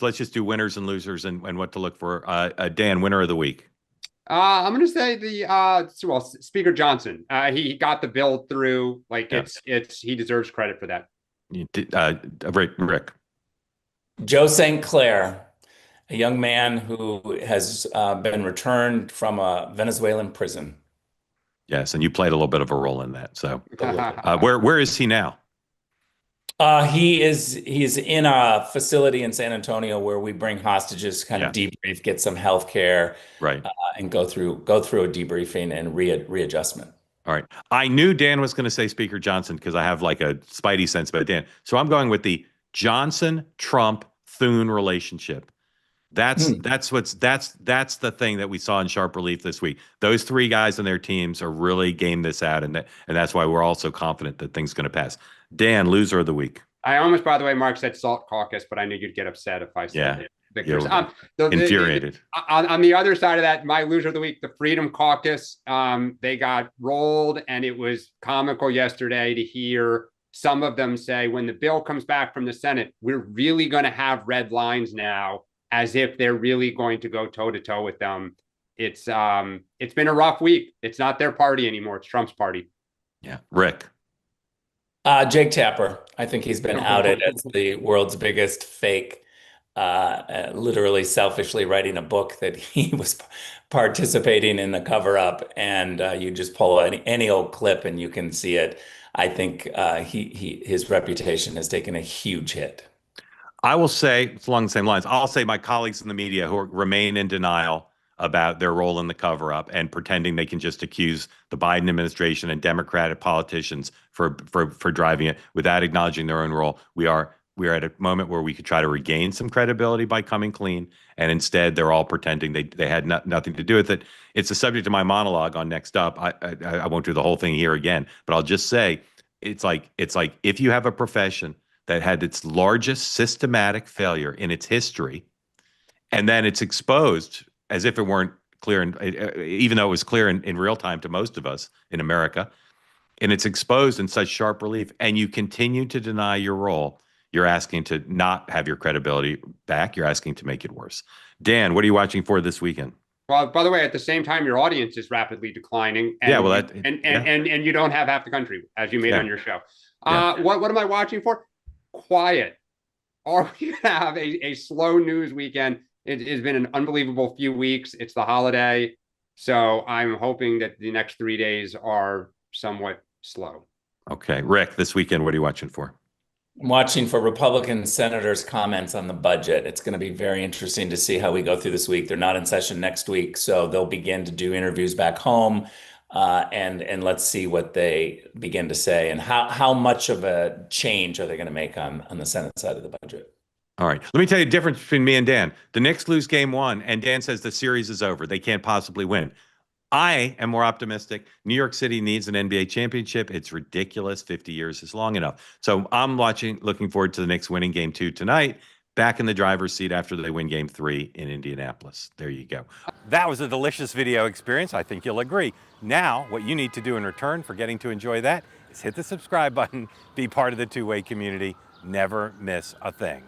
let's just do winners and losers and what to look for. Dan, winner of the week. I'm going to say Speaker Johnson. He got the bill through. Like Yeah. he deserves credit for that. Rick. Joe St. Clair, a young man who has been returned from a Venezuelan prison. Yes, and you played a little bit of a role in that. So, where is he now? He's in a facility in San Antonio where we bring hostages, kind of debrief, get some health care, right, and go through a debriefing and readjustment. All right. I knew Dan was going to say Speaker Johnson because I have like a spidey sense about Dan. So I'm going with the Johnson-Trump-Thune relationship. That's the thing that we saw in sharp relief this week. Those three guys and their teams are really game this out, and that's why we're all so confident that things going to pass. Dan, loser of the week. I almost, by the way, Mark said Salt Caucus, but I knew you'd get upset if I said it. Victor's. Infuriated. On the other side of that, my loser of the week, the Freedom Caucus, they got rolled, and it was comical yesterday to hear some of them say, when the bill comes back from the Senate, we're really going to have red lines now, as if they're really going to go toe to toe with them. It's been a rough week. It's not their party anymore. It's Trump's party. Yeah. Rick. Jake Tapper. I think he's been outed as the world's biggest fake, literally selfishly writing a book that he was participating in the cover up. And you just pull any old clip and you can see it. I think his reputation has taken a huge hit. I will say, it's along the same lines, I'll say my colleagues in the media who remain in denial about their role in the cover-up and pretending they can just accuse the Biden administration and Democratic politicians for driving it without acknowledging their own role. We are at a moment where we could try to regain some credibility by coming clean, and instead they're all pretending they had nothing to do with it. It's the subject of my monologue on Next Up. I won't do the whole thing here again, but I'll just say it's like if you have a profession that had its largest systematic failure in its history, and then it's exposed as if it weren't clear, even though it was clear in real time to most of us in America, and it's exposed in such sharp relief, and you continue to deny your role, you're asking to not have your credibility back. You're asking to make it worse. Dan, what are you watching for this weekend? Well, by the way, at the same time, your audience is rapidly declining. And you don't have half the country, as you made on your show. What am I watching for? Quiet. Or we have a slow news weekend. It has been an unbelievable few weeks. It's the holiday. So I'm hoping that the next 3 days are somewhat slow. Okay. Rick, this weekend, what are you watching for? I'm watching for Republican senators' comments on the budget. It's going to be very interesting to see how we go through this week. They're not in session next week, so they'll begin to do interviews back home. And let's see what they begin to say and how much of a change are they going to make on the Senate side of the budget. All right. Let me tell you the difference between me and Dan. The Knicks lose game one, and Dan says the series is over. They can't possibly win. I am more optimistic. New York City needs an NBA championship. It's ridiculous. 50 years is long enough. So I'm looking forward to the Knicks winning game two tonight, back in the driver's seat after they win game three in Indianapolis. There you go. That was a delicious video experience. I think you'll agree. Now, what you need to do in return for getting to enjoy that is hit the subscribe button, be part of the two-way community, never miss a thing.